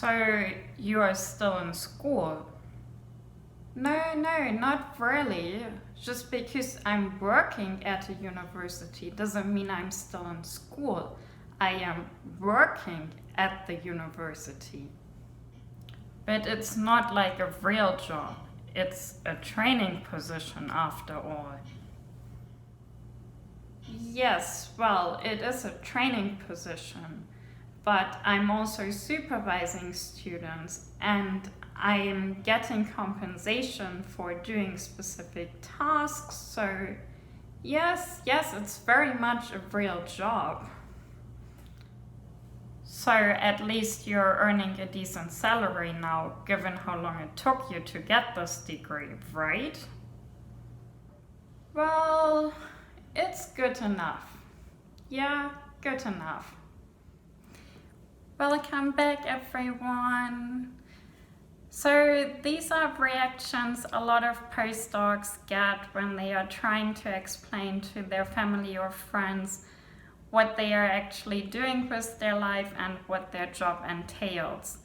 So you are still in school? No, not really. Just because I'm working at a university doesn't mean I'm still in school. I am working at the university. But it's not like a real job. It's a training position after all. Yes, well, it is a training position, but I'm also supervising students and I am getting compensation for doing specific tasks. So, yes, it's very much a real job. So, at least you're earning a decent salary now, given how long it took you to get this degree, right? Well, it's good enough. Yeah, good enough. Welcome back, everyone. So these are reactions a lot of postdocs get when they are trying to explain to their family or friends what they are actually doing with their life and what their job entails.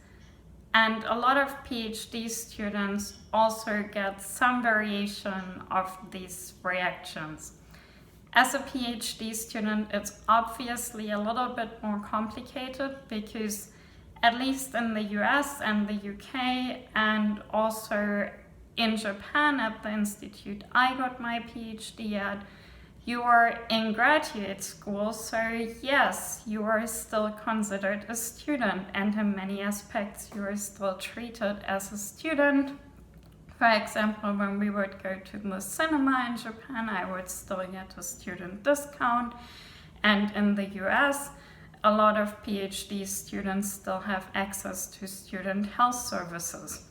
And a lot of PhD students also get some variation of these reactions. As a PhD student, it's obviously a little bit more complicated because at least in the US and the UK and also in Japan at the institute I got my PhD at, you are in graduate school, so yes, you are still considered a student and in many aspects you are still treated as a student. For example, when we would go to the cinema in Japan, I would still get a student discount. And in the US, a lot of PhD students still have access to student health services.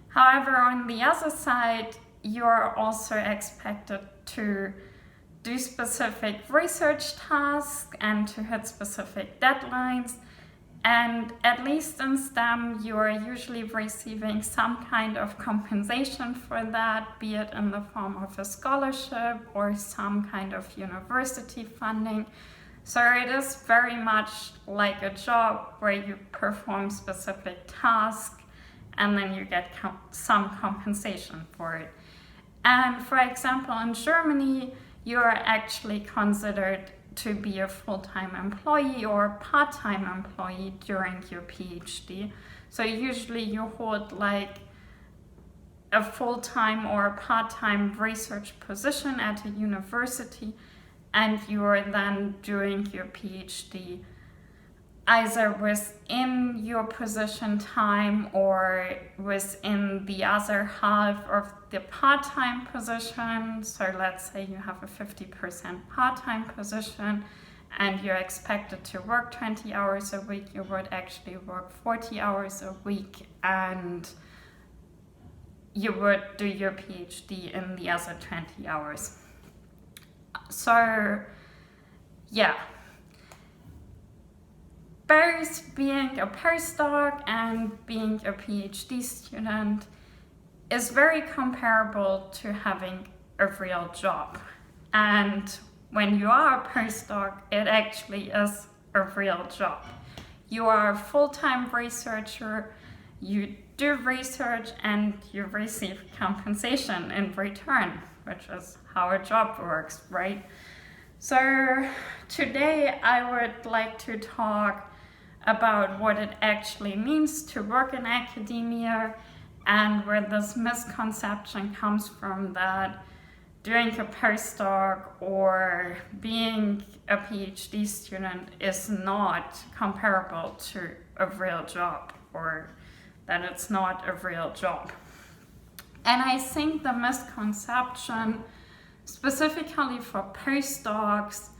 However, on the other side, you are also expected to do specific research tasks and to hit specific deadlines. And at least in STEM, you are usually receiving some kind of compensation for that, be it in the form of a scholarship or some kind of university funding. So it is very much like a job where you perform specific tasks and then you get some compensation for it. And for example, in Germany, you are actually considered to be a full-time employee or part-time employee during your PhD. So usually you hold like a full-time or part-time research position at a university and you are then doing your PhD either within your position time or within the other half of the part-time position. So let's say you have a 50% part-time position and you're expected to work 20 hours a week, you would actually work 40 hours a week and you would do your PhD in the other 20 hours. So, yeah. Both being a postdoc and being a PhD student is very comparable to having a real job. And when you are a postdoc, it actually is a real job. You are a full-time researcher, you do research and you receive compensation in return, which is how a job works, right? So today I would like to talk about what it actually means to work in academia and where this misconception comes from that doing a postdoc or being a PhD student is not comparable to a real job or that it's not a real job. And I think the misconception specifically for postdocs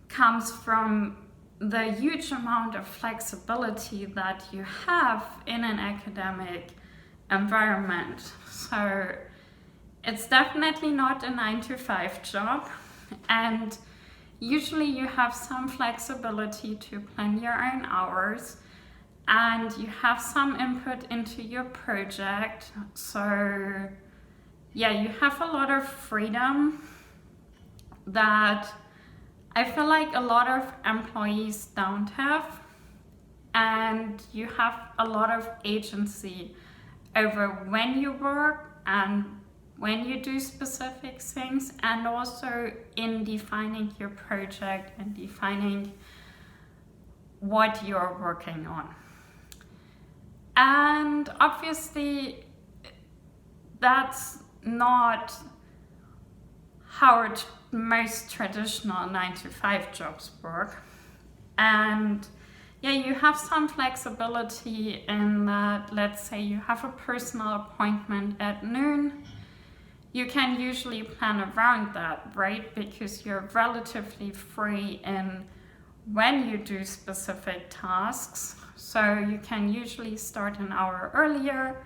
comes from the huge amount of flexibility that you have in an academic environment. So it's definitely not a 9-to-5 job, and usually you have some flexibility to plan your own hours and you have some input into your project. So yeah, you have a lot of freedom that I feel like a lot of employees don't have. and you have a lot of agency over when you work and when you do specific things, and also in defining your project and defining what you're working on. And obviously that's not how most traditional 9-to-5 jobs work. And yeah, you have some flexibility in that, let's say you have a personal appointment at noon. You can usually plan around that, right? Because you're relatively free in when you do specific tasks. So you can usually start an hour earlier,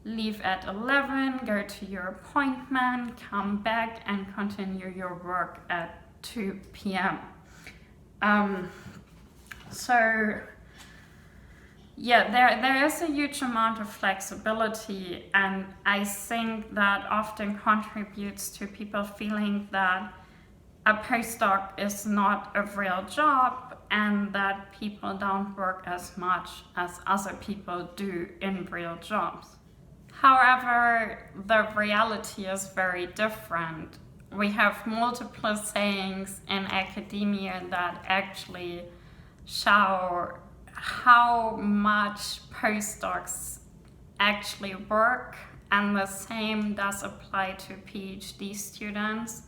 leave at 11, go to your appointment, come back and continue your work at 2 p.m. So yeah, there is a huge amount of flexibility, and I think that often contributes to people feeling that a postdoc is not a real job and that people don't work as much as other people do in real jobs. However, the reality is very different. We have multiple sayings in academia that actually show how much postdocs actually work, and the same does apply to PhD students.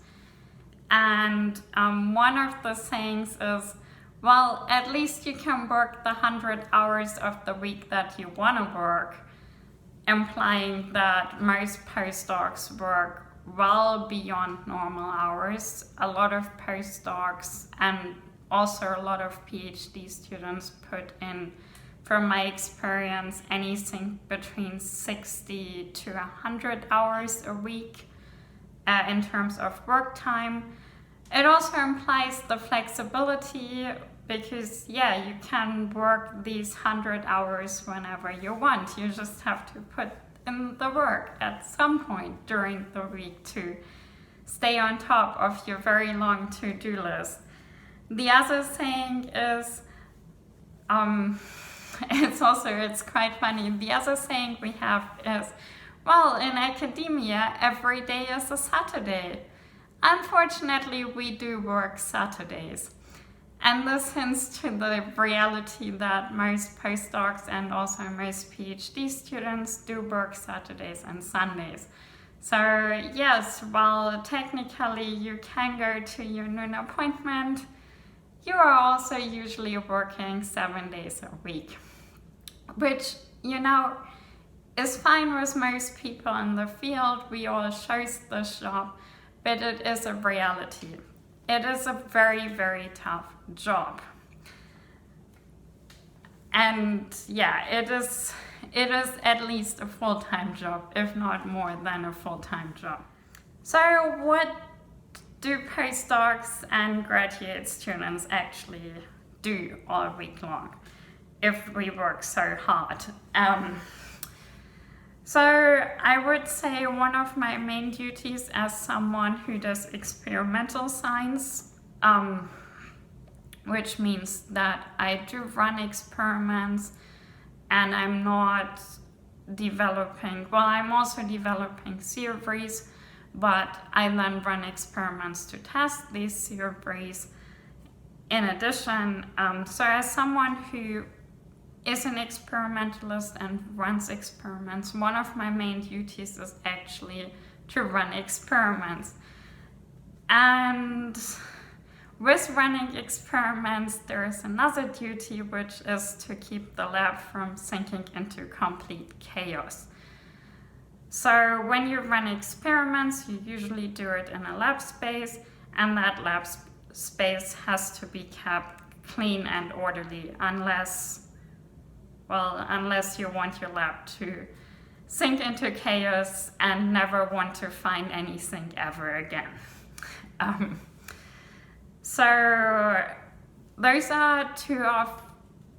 And one of the sayings is, well, at least you can work the 100 hours of the week that you want to work, implying that most postdocs work well beyond normal hours. A lot of postdocs and also a lot of PhD students put in, from my experience, anything between 60 to 100 hours a week in terms of work time. It also implies the flexibility because, yeah, you can work these 100 hours whenever you want. You just have to put in the work at some point during the week to stay on top of your very long to-do list. The other saying is, it's quite funny. The other saying we have is, well, in academia, every day is a Saturday. Unfortunately, we do work Saturdays. And this hints to the reality that most postdocs and also most PhD students do work Saturdays and Sundays. So yes, while technically you can go to your noon appointment, you are also usually working 7 days a week, which, is fine with most people in the field. We all chose this job, but it is a reality. It is a very, very tough job. And yeah, it is at least a full-time job, if not more than a full-time job. So what do postdocs and graduate students actually do all week long if we work so hard? So I would say one of my main duties as someone who does experimental science, which means that I do run experiments, and I'm not I'm also developing theories, but I then run experiments to test these theories in addition. So as someone who is an experimentalist and runs experiments, one of my main duties is actually to run experiments. And with running experiments, there is another duty, which is to keep the lab from sinking into complete chaos. So when you run experiments, you usually do it in a lab space, and that lab space has to be kept clean and orderly, unless you want your lab to sink into chaos and never want to find anything ever again. So those are two of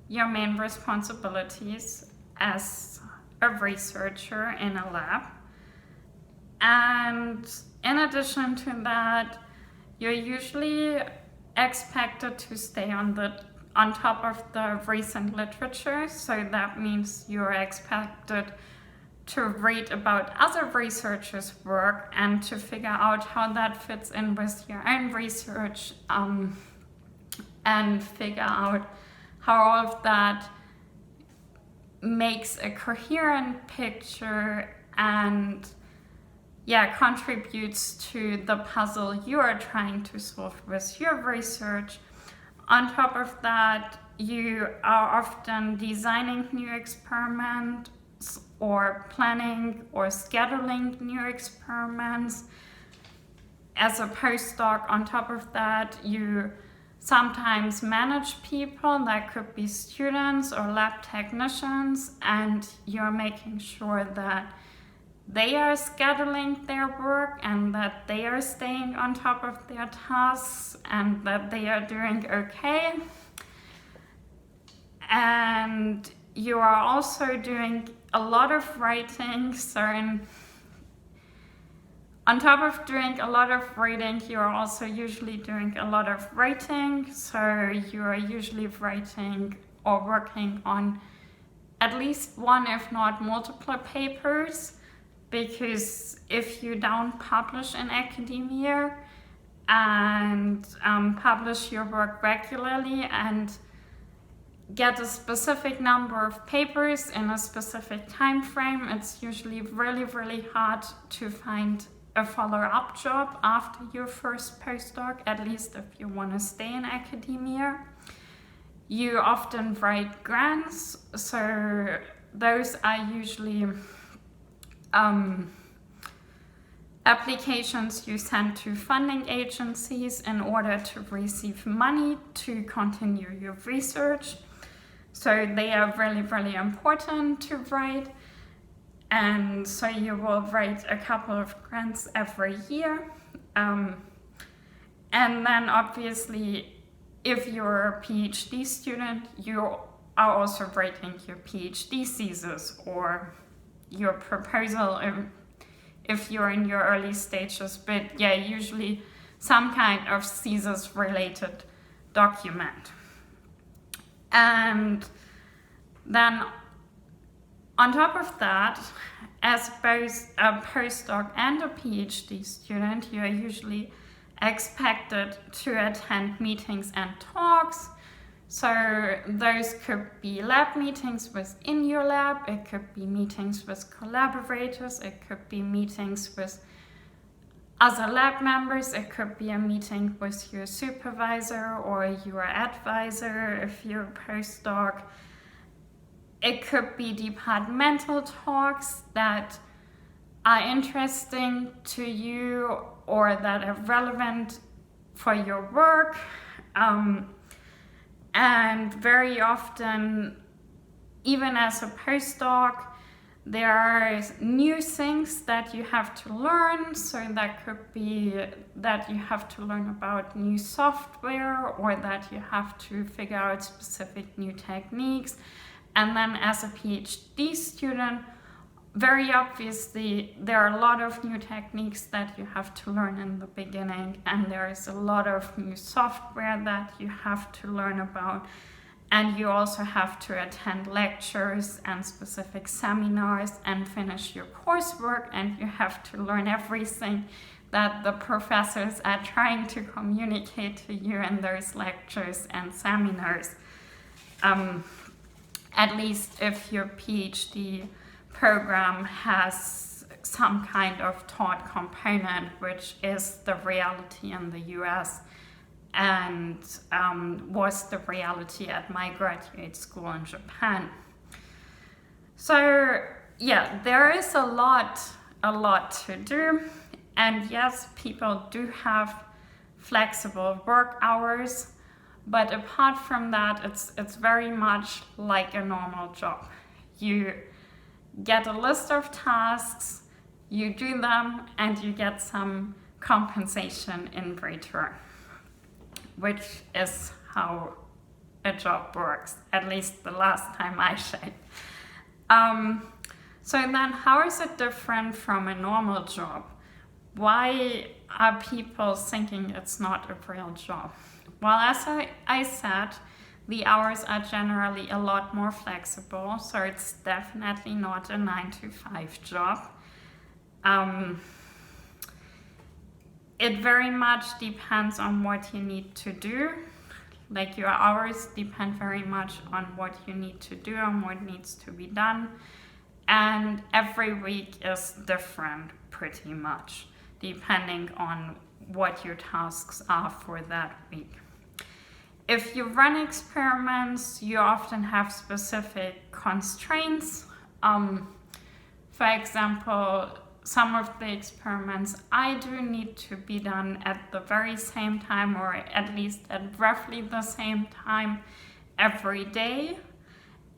your main responsibilities as a researcher in a lab. And in addition to that, you're usually expected to stay on on top of the recent literature. So that means you're expected to read about other researchers' work and to figure out how that fits in with your own research, and figure out how all of that makes a coherent picture and contributes to the puzzle you are trying to solve with your research. On top of that, you are often designing new experiments or planning or scheduling new experiments. As a postdoc, on top of that, you sometimes manage people. That could be students or lab technicians, and you're making sure that they are scheduling their work and that they are staying on top of their tasks and that they are doing okay. And you are also doing a lot of writing. So on top of doing a lot of reading, you are also usually doing a lot of writing. So you are usually writing or working on at least one, if not multiple papers, because if you don't publish in academia and publish your work regularly and get a specific number of papers in a specific time frame, it's usually really, really hard to find a follow-up job after your first postdoc, at least if you want to stay in academia. You often write grants, so those are usually applications you send to funding agencies in order to receive money to continue your research. So they are really, really important to write. And so you will write a couple of grants every year. And then obviously, if you're a PhD student, you are also writing your PhD thesis or your proposal if you're in your early stages, but usually some kind of thesis related document. And then on top of that, as both a postdoc and a PhD student, you are usually expected to attend meetings and talks. So those could be lab meetings within your lab, it could be meetings with collaborators, it could be meetings with other lab members, it could be a meeting with your supervisor or your advisor if you're a postdoc. It could be departmental talks that are interesting to you or that are relevant for your work. And very often, even as a postdoc, there are new things that you have to learn. So that could be that you have to learn about new software or that you have to figure out specific new techniques. And then as a PhD student, very obviously, there are a lot of new techniques that you have to learn in the beginning, and there is a lot of new software that you have to learn about. And you also have to attend lectures and specific seminars and finish your coursework, and you have to learn everything that the professors are trying to communicate to you in those lectures and seminars. At least if your PhD program has some kind of taught component, which is the reality in the US and was the reality at my graduate school in Japan. So there is a lot to do, and yes, people do have flexible work hours, but apart from that, it's very much like a normal job. You get a list of tasks, you do them, and you get some compensation in return, which is how a job works, at least the last time I checked. So then how is it different from a normal job? Why are people thinking it's not a real job? Well, as I said, the hours are generally a lot more flexible, so it's definitely not a 9-to-5 job. It very much depends on what you need to do. Like, your hours depend very much on what you need to do and what needs to be done. And every week is different pretty much, depending on what your tasks are for that week. If you run experiments, you often have specific constraints. For example, some of the experiments I do need to be done at the very same time, or at least at roughly the same time every day.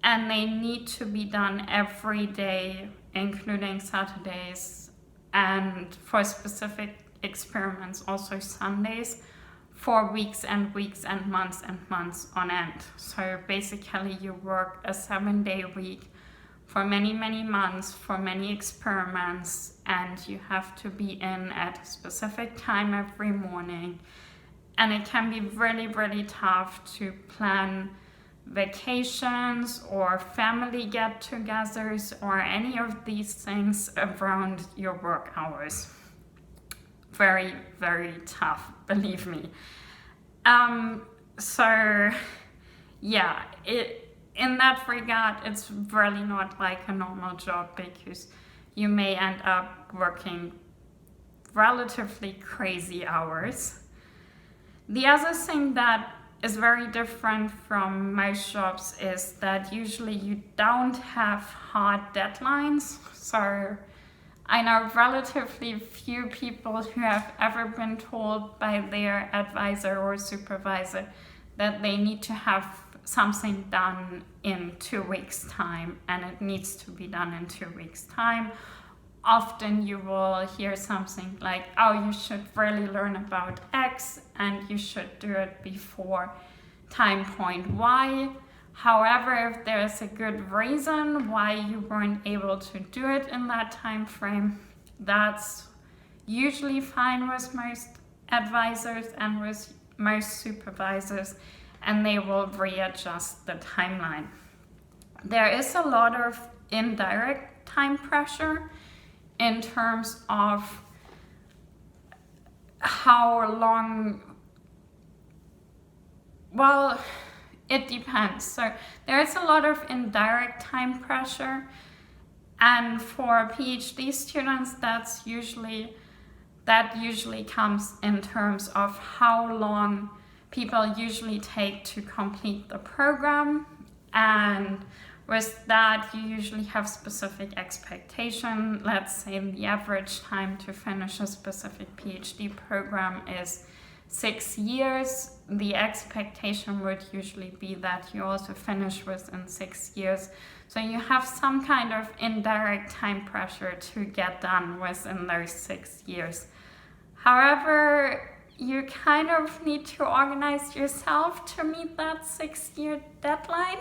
And they need to be done every day, including Saturdays, and for specific experiments also Sundays, for weeks and weeks and months on end. So basically you work a 7-day week for many, many months, for many experiments, and you have to be in at a specific time every morning. And it can be really, really tough to plan vacations or family get-togethers or any of these things around your work hours. Very, very tough, believe me. So yeah, in that regard, it's really not like a normal job, because you may end up working relatively crazy hours. The other thing that is very different from most jobs is that usually you don't have hard deadlines. So I know relatively few people who have ever been told by their advisor or supervisor that they need to have something done in 2 weeks' time, and it needs to be done in 2 weeks' time. Often you will hear something like, oh, you should really learn about X and you should do it before time point Y. However, if there's a good reason why you weren't able to do it in that time frame, that's usually fine with most advisors and with most supervisors, and they will readjust the timeline. There is a lot of indirect time pressure in terms of how long, well, it depends. So there is a lot of indirect time pressure, and for PhD students that usually comes in terms of how long people usually take to complete the program, and with that you usually have specific expectation. Let's say the average time to finish a specific PhD program is 6 years. The expectation would usually be that you also finish within 6 years. So you have some kind of indirect time pressure to get done within those 6 years. However, you kind of need to organize yourself to meet that 6-year deadline.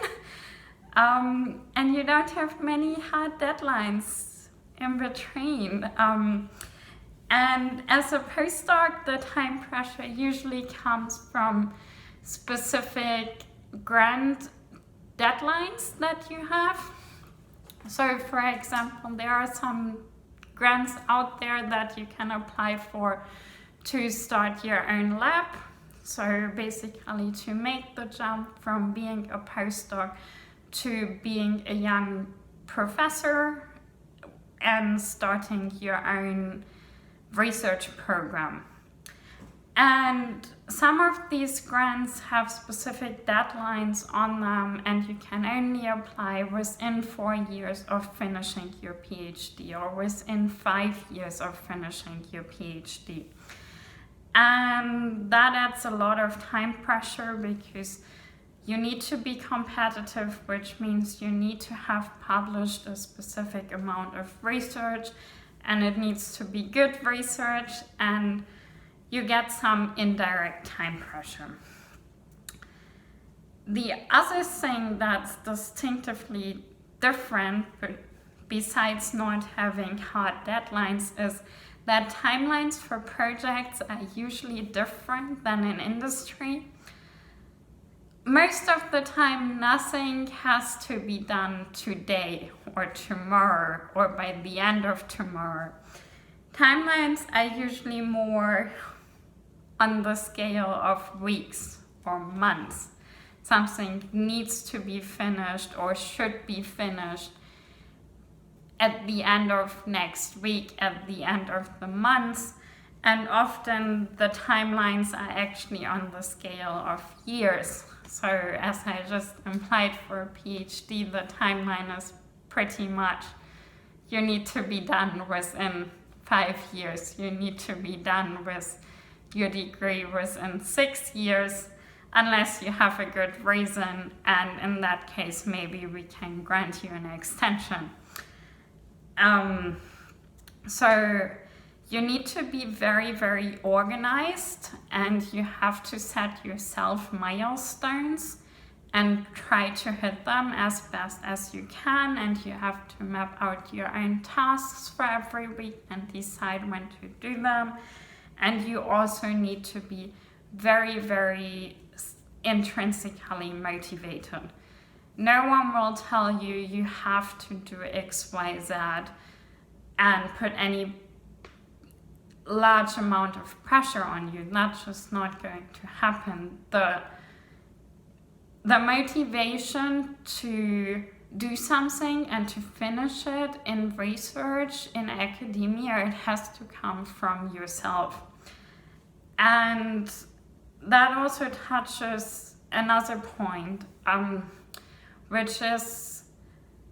And you don't have many hard deadlines in between. And as a postdoc, the time pressure usually comes from specific grant deadlines that you have. So for example, there are some grants out there that you can apply for to start your own lab. So basically to make the jump from being a postdoc to being a young professor and starting your own research program. And some of these grants have specific deadlines on them, and you can only apply within 4 years of finishing your PhD or within 5 years of finishing your PhD. And that adds a lot of time pressure because you need to be competitive, which means you need to have published a specific amount of research, and it needs to be good research, and you get some indirect time pressure. The other thing that's distinctively different, besides not having hard deadlines, is that timelines for projects are usually different than in industry. most of the time, nothing has to be done today or tomorrow or by the end of tomorrow. Timelines are usually more on the scale of weeks or months. Something needs to be finished or should be finished at the end of next week, at the end of the month, and often the timelines are actually on the scale of years. So as I just implied for a PhD, the timeline is pretty much you need to be done within 5 years. You need to be done with your degree within 6 years, unless you have a good reason, and in that case maybe we can grant you an extension. So you need to be very, very organized, and you have to set yourself milestones and try to hit them as best as you can, and you have to map out your own tasks for every week and decide when to do them. And you also need to be very, very intrinsically motivated. No one will tell you you have to do X, Y, Z and put any large amount of pressure on you. That's just not going to happen. The motivation to do something and to finish it in research, in academia, it has to come from yourself. And that also touches another point, which is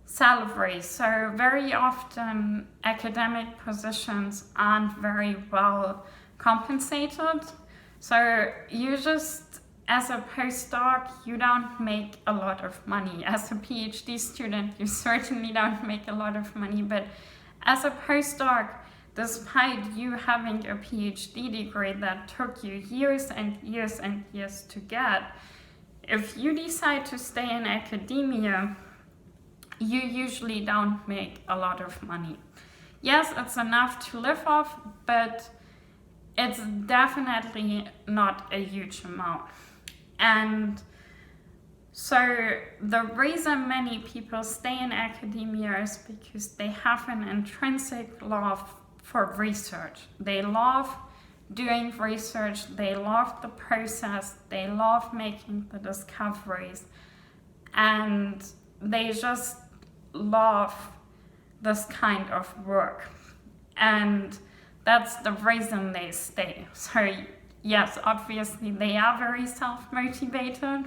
salary. So very often academic positions aren't very well compensated. So you just, as a postdoc, you don't make a lot of money. As a PhD student, you certainly don't make a lot of money. But as a postdoc, despite you having a PhD degree that took you years and years and years to get, if you decide to stay in academia, you usually don't make a lot of money. Yes, it's enough to live off, but it's definitely not a huge amount. And so the reason many people stay in academia is because they have an intrinsic love for research. They love doing research, they love the process, they love making the discoveries, and they just love this kind of work. And that's the reason they stay. So yes, obviously they are very self-motivated,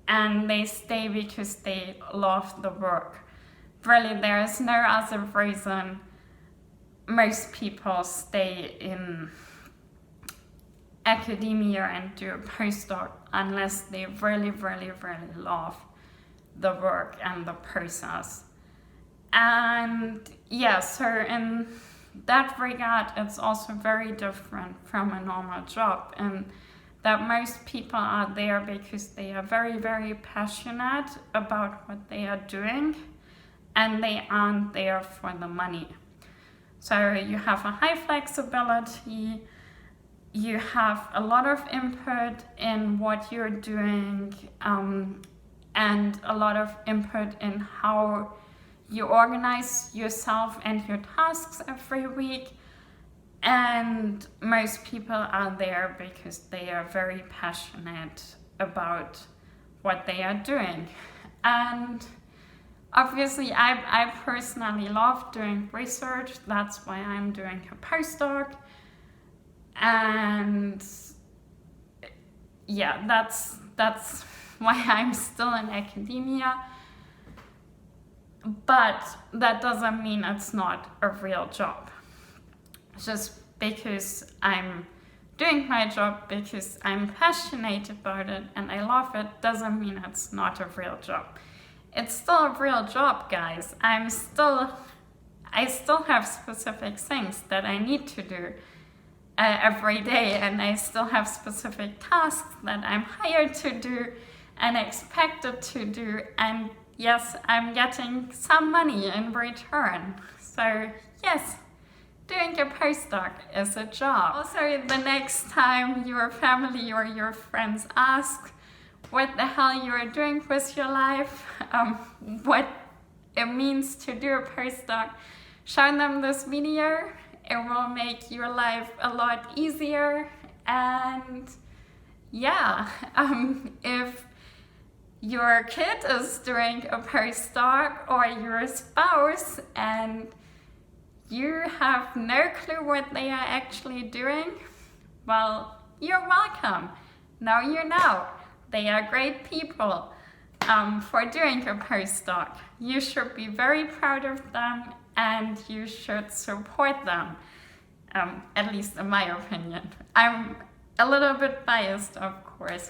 and they stay because they love the work. Really, there is no other reason most people stay in academia and do a postdoc unless they really, really, really love the work and the process. And yeah, so in that regard, it's also very different from a normal job, and that most people are there because they are very, very passionate about what they are doing, and they aren't there for the money. So you have a high flexibility, you have a lot of input in what you're doing, and a lot of input in how you organize yourself and your tasks every week. And most people are there because they are very passionate about what they are doing. And obviously, I personally love doing research. That's why I'm doing a postdoc. And yeah, that's why I'm still in academia. But that doesn't mean it's not a real job. Just because I'm doing my job because I'm passionate about it and I love it doesn't mean it's not a real job. It's still a real job, guys. I still have specific things that I need to do every day, and I still have specific tasks that I'm hired to do and expected to do, and yes, I'm getting some money in return. So yes, doing a postdoc is a job. Also, the next time your family or your friends ask what the hell you're doing with your life, what it means to do a postdoc, show them this video. It will make your life a lot easier. And yeah, if your kid is doing a postdoc or your spouse and you have no clue what they are actually doing, well, you're welcome. Now you know. They are great people for doing a postdoc. You should be very proud of them and you should support them, at least in my opinion. I'm a little bit biased, of course.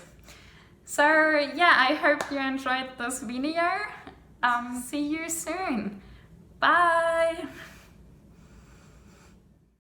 So yeah, I hope you enjoyed this video. See you soon. Bye.